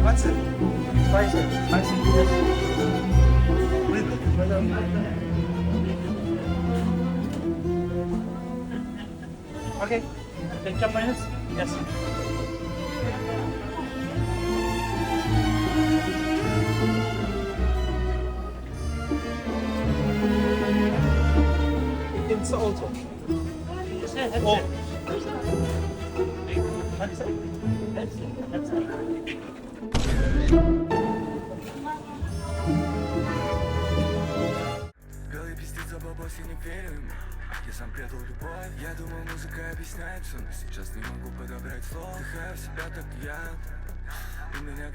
What's it? Spicy. Spicy. Yes. Okay. Ketchup minus? Yes. It's also. Oh. That's it. That's it. Белый пиздец за бабос, я не верю ему. Я сам предал любовь. Я думал, музыка объясняет все, но сейчас не могу подобрать слов. Вдыхаю в себя так яд, и меня...